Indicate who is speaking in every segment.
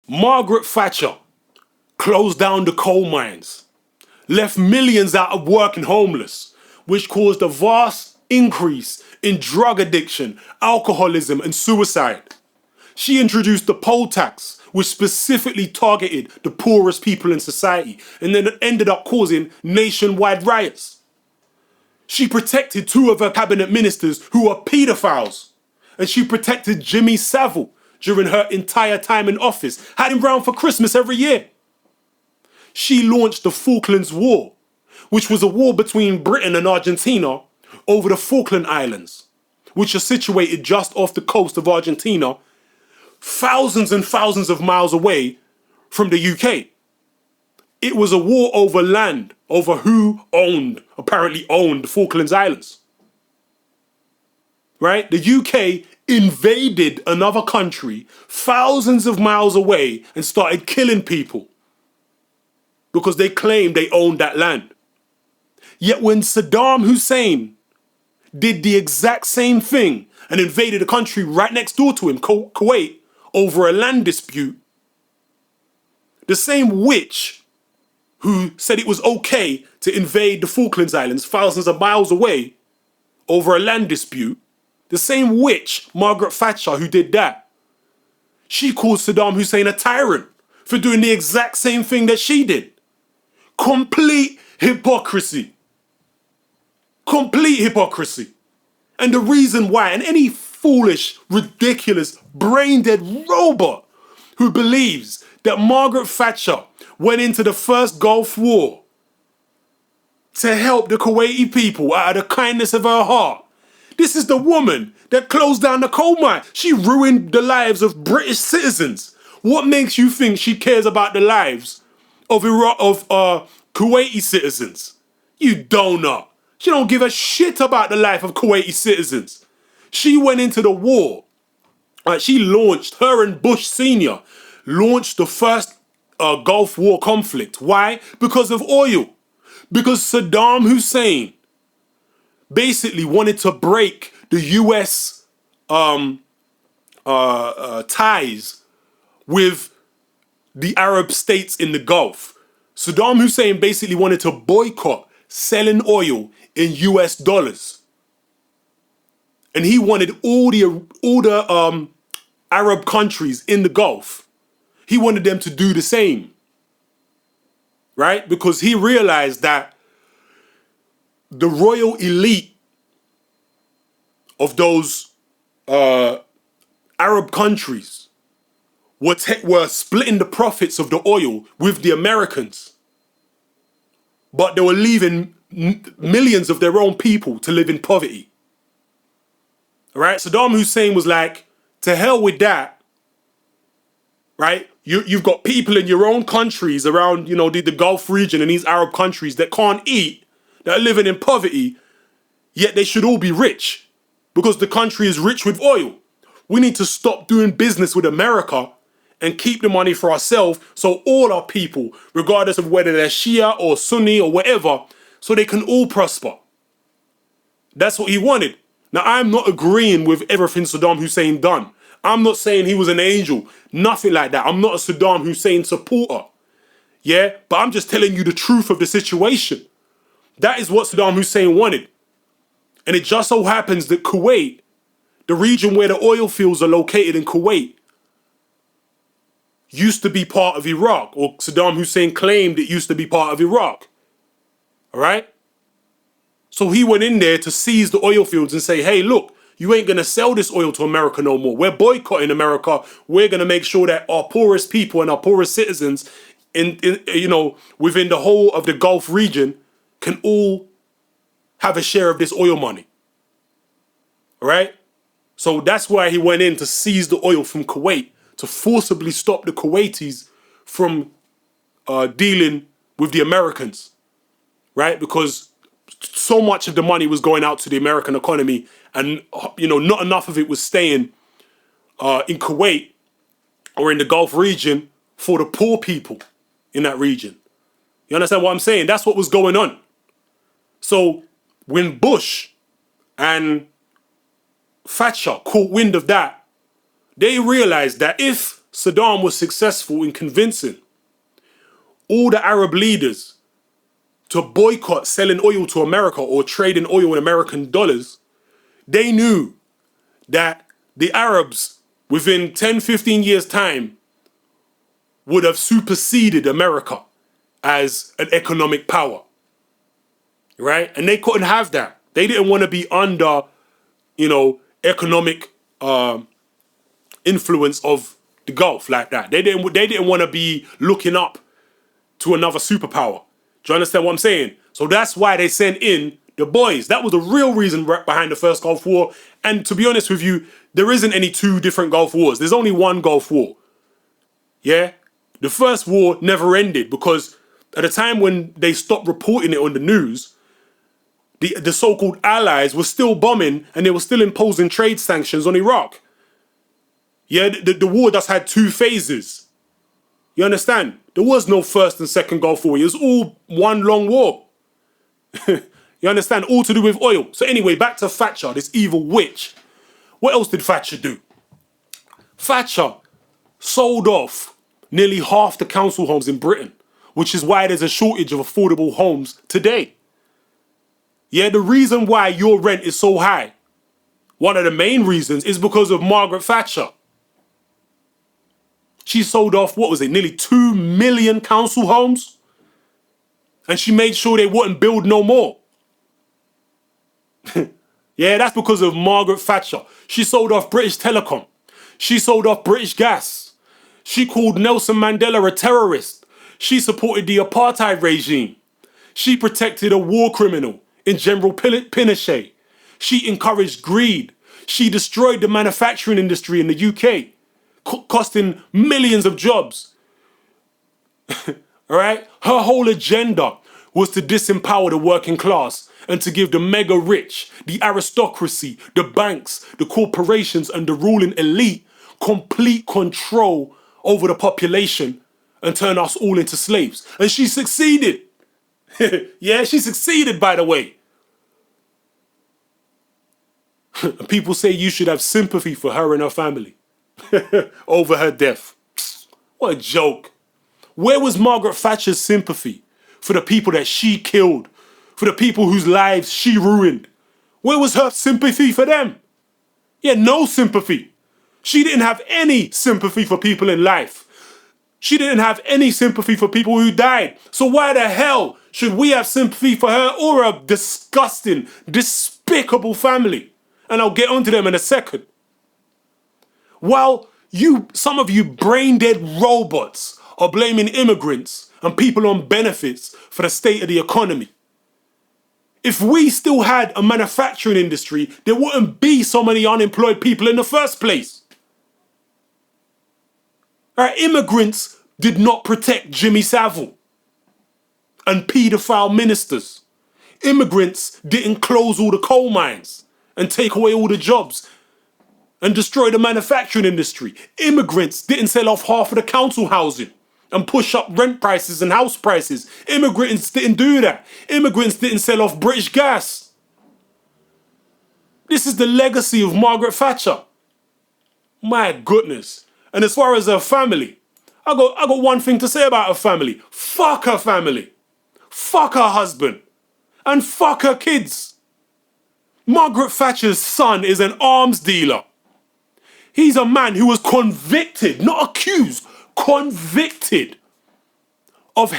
Speaker 1: Margaret Thatcher closed down the coal mines, left millions out of work and homeless, which caused a vast increase in drug addiction, alcoholism, and suicide. She introduced the poll tax, which specifically targeted the poorest people in society, and then it ended up causing nationwide riots. She protected two of her cabinet ministers who were paedophiles, and she protected Jimmy Savile during her entire time in office, had him round for Christmas every year. She launched the Falklands War, which was a war between Britain and Argentina over the Falkland Islands, which are situated just off the coast of Argentina, thousands and thousands of miles away from the UK. It was a war over land, over who apparently owned the Falklands Islands. Right? The UK invaded another country thousands of miles away and started killing people because they claimed they owned that land. Yet when Saddam Hussein did the exact same thing and invaded a country right next door to him, Kuwait, over a land dispute, the same witch who said it was okay to invade the Falklands Islands thousands of miles away over a land dispute, the same witch, Margaret Thatcher, who did that, she called Saddam Hussein a tyrant for doing the exact same thing that she did. Complete hypocrisy. Complete hypocrisy. And the reason why, and any foolish, ridiculous, brain-dead robot who believes that Margaret Thatcher went into the first Gulf War to help the Kuwaiti people out of the kindness of her heart. This is the woman that closed down the coal mine. She ruined the lives of British citizens. What makes you think she cares about the lives of Kuwaiti citizens? You donut. She don't give a shit about the life of Kuwaiti citizens. She went into the war. Her and Bush Sr. launched the first Gulf War conflict. Why? Because of oil. Because Saddam Hussein basically wanted to break the US ties with the Arab states in the Gulf. Saddam Hussein basically wanted to boycott selling oil in US dollars. And he wanted all the Arab countries in the Gulf, he wanted them to do the same. Right? Because he realized that the royal elite of those Arab countries were splitting the profits of the oil with the Americans. But they were leaving millions of their own people to live in poverty. All right? Saddam Hussein was like, to hell with that. Right? You've got people in your own countries around, the Gulf region and these Arab countries that can't eat, that are living in poverty, yet they should all be rich because the country is rich with oil. We need to stop doing business with America and keep the money for ourselves so all our people, regardless of whether they're Shia or Sunni or whatever, so they can all prosper. That's what he wanted. Now, I'm not agreeing with everything Saddam Hussein done. I'm not saying he was an angel, nothing like that. I'm not a Saddam Hussein supporter. Yeah, but I'm just telling you the truth of the situation. That is what Saddam Hussein wanted. And it just so happens that Kuwait, the region where the oil fields are located in Kuwait, used to be part of Iraq, or Saddam Hussein claimed it used to be part of Iraq. All right? So he went in there to seize the oil fields and say, hey, look, you ain't going to sell this oil to America no more. We're boycotting America. We're going to make sure that our poorest people and our poorest citizens within the whole of the Gulf region can all have a share of this oil money. All right? So that's why he went in to seize the oil from Kuwait, to forcibly stop the Kuwaitis from dealing with the Americans. Right? Because so much of the money was going out to the American economy and, not enough of it was staying in Kuwait or in the Gulf region for the poor people in that region. You understand what I'm saying? That's what was going on. So when Bush and Thatcher caught wind of that, they realized that if Saddam was successful in convincing all the Arab leaders to boycott selling oil to America or trading oil in American dollars, they knew that the Arabs, within 10, 15 years' time, would have superseded America as an economic power. Right? And they couldn't have that. They didn't want to be under, economic influence of the Gulf like that. They didn't want to be looking up to another superpower. Do you understand what I'm saying? So that's why they sent in the boys. That was the real reason behind the first Gulf War. And to be honest with you, there isn't any two different Gulf Wars. There's only one Gulf War. Yeah? The first war never ended because at the time when they stopped reporting it on the news, the so-called allies were still bombing and they were still imposing trade sanctions on Iraq. Yeah, the war just had two phases. You understand? There was no first and second Gulf War. It was all one long war. You understand? All to do with oil. So anyway, back to Thatcher, this evil witch. What else did Thatcher do? Thatcher sold off nearly half the council homes in Britain, which is why there's a shortage of affordable homes today. Yeah, the reason why your rent is so high, one of the main reasons, is because of Margaret Thatcher. She sold off, nearly 2 million council homes? And she made sure they wouldn't build no more. Yeah, that's because of Margaret Thatcher. She sold off British Telecom. She sold off British Gas. She called Nelson Mandela a terrorist. She supported the apartheid regime. She protected a war criminal in General Pinochet. She encouraged greed. She destroyed the manufacturing industry in the UK, costing millions of jobs. All right? Her whole agenda was to disempower the working class and to give the mega rich, the aristocracy, the banks, the corporations, and the ruling elite complete control over the population and turn us all into slaves. And she succeeded. Yeah, she succeeded, by the way. People say you should have sympathy for her and her family over her death. What a joke. Where was Margaret Thatcher's sympathy for the people that she killed, for the people whose lives she ruined? Where was her sympathy for them? Yeah, no sympathy. She didn't have any sympathy for people in life. She didn't have any sympathy for people who died. So why the hell should we have sympathy for her or a disgusting, despicable family? And I'll get onto them in a second. While some of you brain-dead robots are blaming immigrants and people on benefits for the state of the economy. If we still had a manufacturing industry, there wouldn't be so many unemployed people in the first place. Our immigrants did not protect Jimmy Savile and paedophile ministers. Immigrants didn't close all the coal mines and take away all the jobs and destroy the manufacturing industry. Immigrants didn't sell off half of the council housing and push up rent prices and house prices. Immigrants didn't do that. Immigrants didn't sell off British Gas. This is the legacy of Margaret Thatcher. My goodness. And as far as her family, I got one thing to say about her family. Fuck her family. Fuck her husband. And fuck her kids. Margaret Thatcher's son is an arms dealer. He's a man who was convicted, not accused, convicted of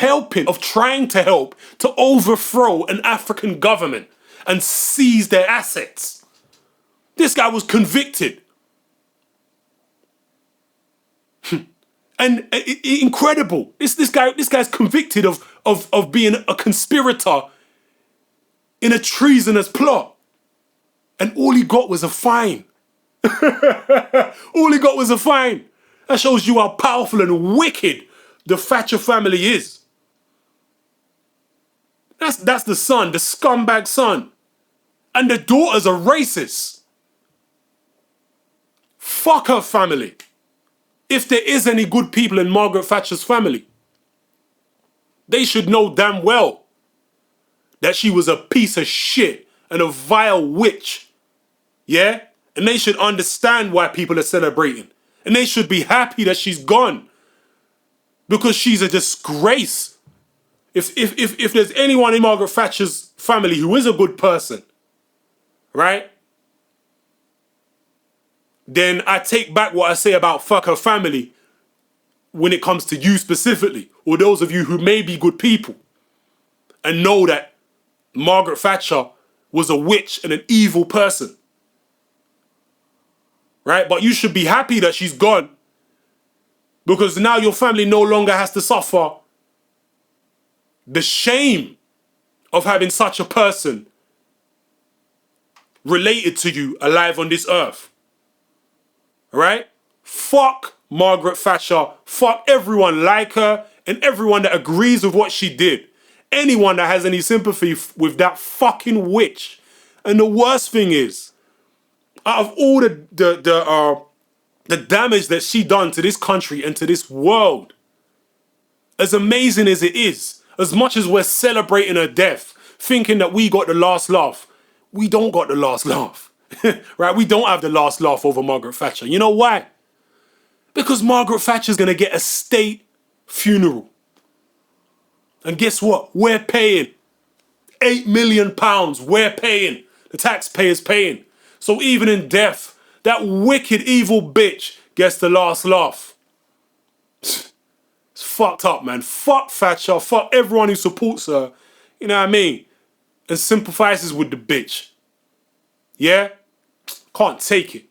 Speaker 1: trying to help to overthrow an African government and seize their assets. This guy was convicted. And incredible. This guy's convicted of being a conspirator in a treasonous plot. And all he got was a fine. All he got was a fine. That shows you how powerful and wicked the Thatcher family is. That's the son, the scumbag son. And the daughters are racist. Fuck her family. If there is any good people in Margaret Thatcher's family, they should know damn well that she was a piece of shit and a vile witch. Yeah? And they should understand why people are celebrating And they should be happy that she's gone. Because she's a disgrace. If there's anyone in Margaret Thatcher's family who is a good person, right? Then I take back what I say about fuck her family when it comes to you specifically, or those of you who may be good people and know that Margaret Thatcher was a witch and an evil person. Right? But you should be happy that she's gone, because now your family no longer has to suffer the shame of having such a person related to you alive on this earth. Right? Fuck Margaret Thatcher. Fuck everyone like her and everyone that agrees with what she did. Anyone that has any sympathy with that fucking witch. And the worst thing is, out of all the damage that she done to this country and to this world, as amazing as it is, as much as we're celebrating her death, thinking that we got the last laugh, we don't got the last laugh. Right? We don't have the last laugh over Margaret Thatcher. You know why? Because Margaret Thatcher's going to get a state funeral. And guess what? We're paying. £8 million, we're paying. The taxpayers paying. So even in death, that wicked evil bitch gets the last laugh. It's fucked up, man. Fuck Thatcher. Fuck everyone who supports her. You know what I mean? And sympathizes with the bitch. Yeah? Can't take it.